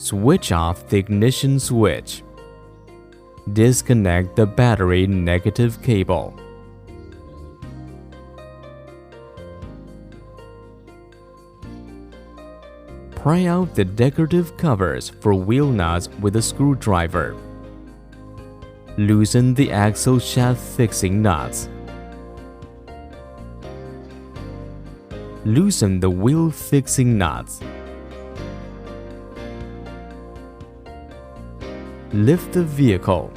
Switch off the ignition switch. Disconnect the battery negative cable. Pry out the decorative covers for wheel nuts with a screwdriver. Loosen the axle shaft fixing nuts. Loosen the wheel fixing nuts. Lift the vehicle.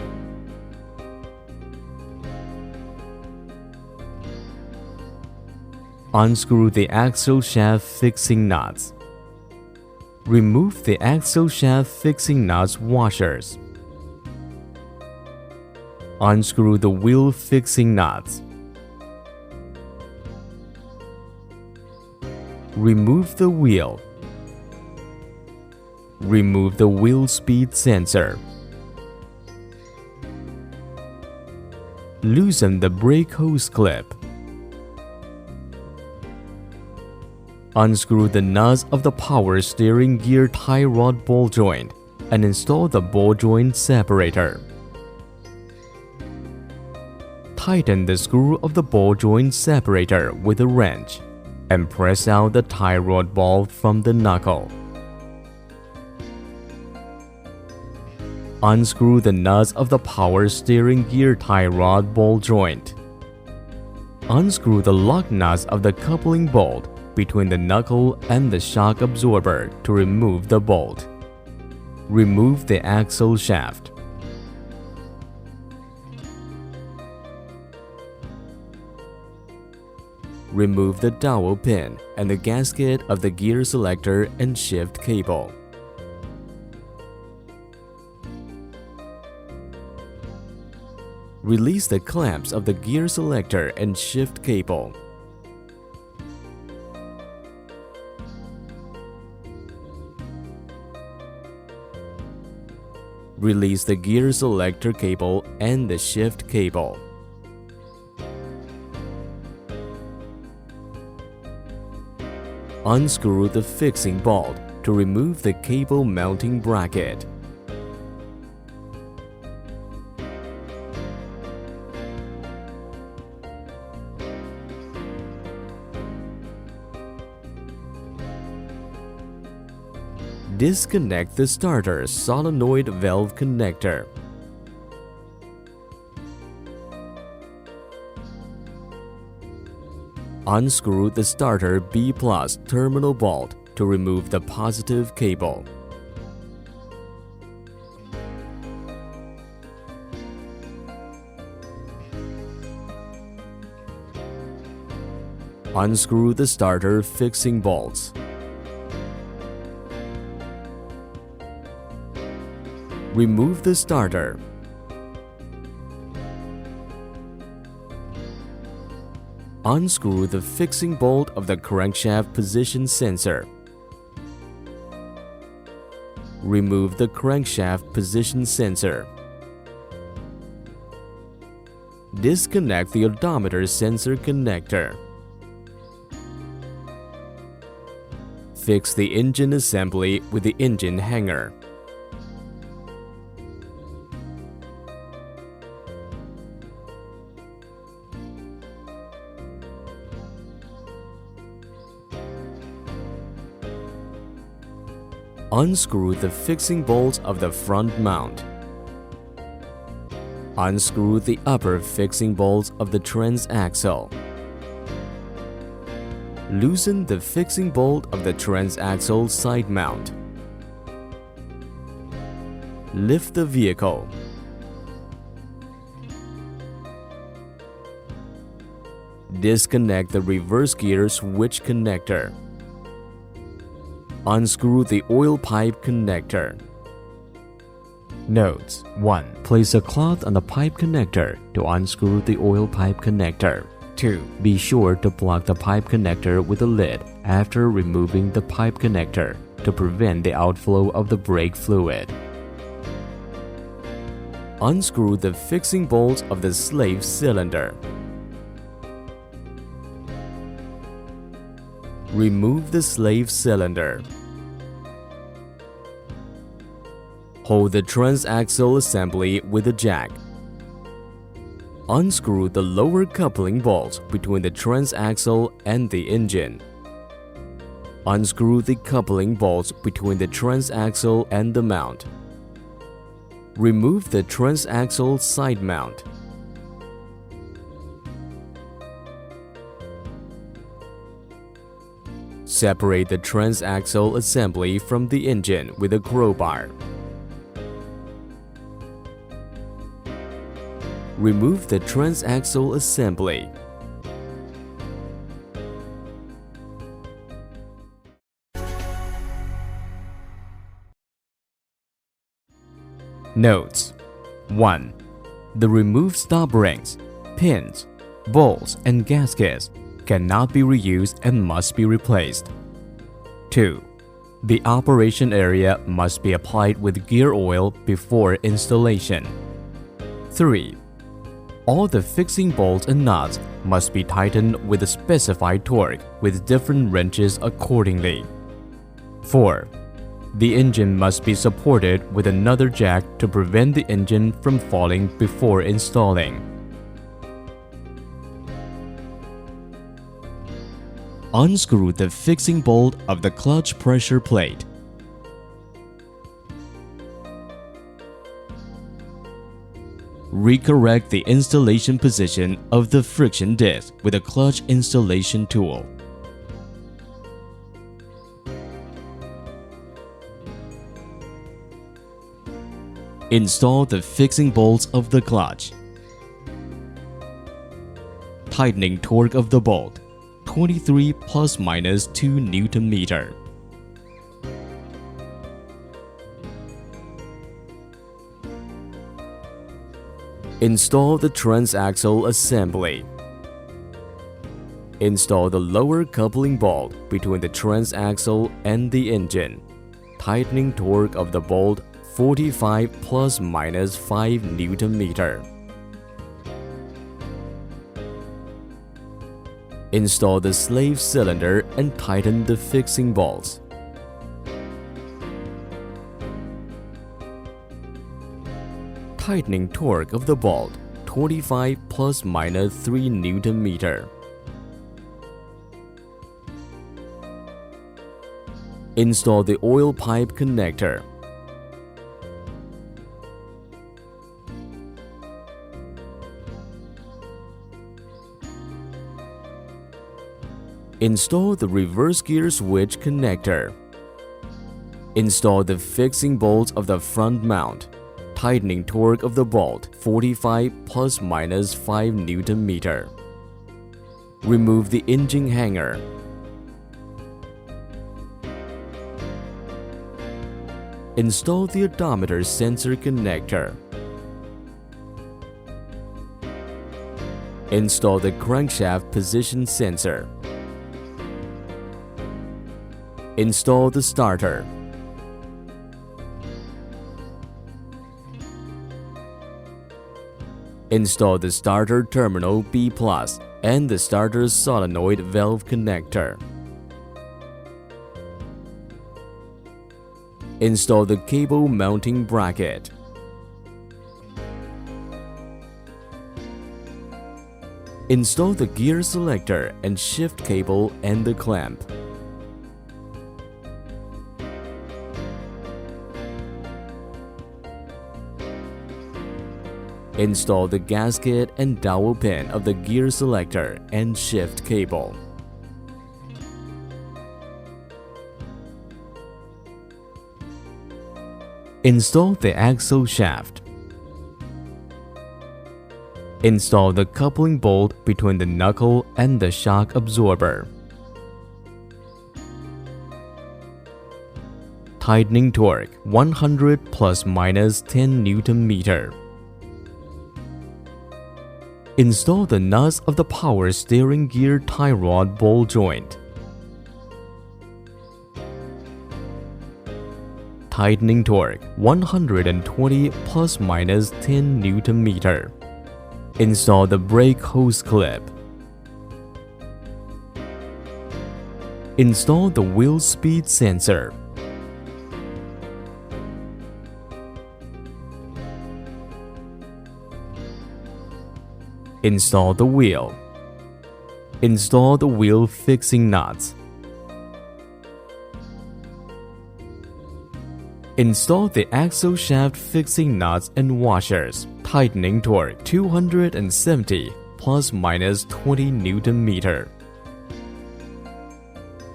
Unscrew the axle shaft fixing nuts. Remove the axle shaft fixing nuts washers. Unscrew the wheel fixing nuts. Remove the wheel. Remove the wheel speed sensor. Loosen the brake hose clip. Unscrew the nuts of the power steering gear tie rod ball joint and install the ball joint separator. Tighten the screw of the ball joint separator with a wrench and press out the tie rod ball from the knuckle. Unscrew the nuts of the power steering gear tie rod ball joint. Unscrew the lock nuts of the coupling bolt between the knuckle and the shock absorber to remove the bolt. Remove the axle shaft. Remove the dowel pin and the gasket of the gear selector and shift cable. Release the clamps of the gear selector and shift cable. Release the gear selector cable and the shift cable. Unscrew the fixing bolt to remove the cable mounting bracket. Disconnect the starter solenoid valve connector. Unscrew the starter B+ terminal bolt to remove the positive cable. Unscrew the starter fixing bolts. Remove the starter. Unscrew the fixing bolt of the crankshaft position sensor. Remove the crankshaft position sensor. Disconnect the odometer sensor connector. Fix the engine assembly with the engine hanger. Unscrew the fixing bolts of the front mount. Unscrew the upper fixing bolts of the transaxle. Loosen the fixing bolt of the transaxle side mount. Lift the vehicle. Disconnect the reverse gear switch connector. Unscrew the oil pipe connector. Notes: 1. Place a cloth on the pipe connector to unscrew the oil pipe connector. 2. Be sure to plug the pipe connector with a lid after removing the pipe connector to prevent the outflow of the brake fluid. Unscrew the fixing bolts of the slave cylinder. Remove the slave cylinder. Hold the transaxle assembly with a jack. Unscrew the lower coupling bolts between the transaxle and the engine. Unscrew the coupling bolts between the transaxle and the mount. Remove the transaxle side mount. Separate the transaxle assembly from the engine with a crowbar. Remove the transaxle assembly. Notes: 1. The removed stop rings, pins, bolts, and gaskets cannot be reused and must be replaced. 2. The operation area must be applied with gear oil before installation. 3. All the fixing bolts and nuts must be tightened with a specified torque with different wrenches accordingly. 4. The engine must be supported with another jack to prevent the engine from falling before installing. Unscrew the fixing bolt of the clutch pressure plate. Recorrect the installation position of the friction disc with a clutch installation tool. Install the fixing bolts of the clutch. Tightening torque of the bolt, 23 ± 2 Nm. Install the transaxle assembly. Install the lower coupling bolt between the transaxle and the engine. Tightening torque of the bolt 45 ± 5 Nm. Install the slave cylinder and tighten the fixing bolts. Tightening torque of the bolt 25 ± 3 Nm. Install the oil pipe connector. Install the reverse gear switch connector. Install the fixing bolts of the front mount. Tightening torque of the bolt 45 ± 5 Nm. Remove the engine hanger. Install the odometer sensor connector. Install the crankshaft position sensor. Install the starter. Install the starter terminal B+ and the starter solenoid valve connector. Install the cable mounting bracket. Install the gear selector and shift cable and the clamp. Install the gasket and dowel pin of the gear selector and shift cable. Install the axle shaft. Install the coupling bolt between the knuckle and the shock absorber. Tightening torque 100 ± 10 Nm. Install the nuts of the power steering gear tie rod ball joint. Tightening torque 120 ± 10 Nm. Install the brake hose clip. Install the wheel speed sensor. Install the wheel. Install the wheel fixing nuts. Install the axle shaft fixing nuts and washers. Tightening torque 270 plus minus 20 Nm.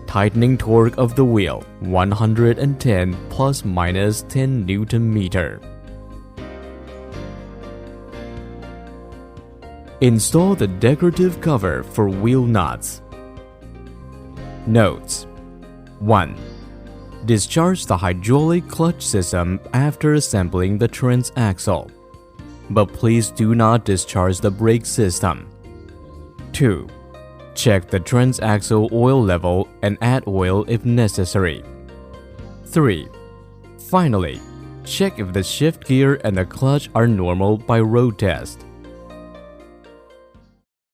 Tightening torque of the wheel 110 plus minus 10 Nm. Install the decorative cover for wheel nuts. Notes: 1. Discharge the hydraulic clutch system after assembling the transaxle, but please do not discharge the brake system. 2. Check the transaxle oil level and add oil if necessary. 3. Finally, check if the shift gear and the clutch are normal by road test.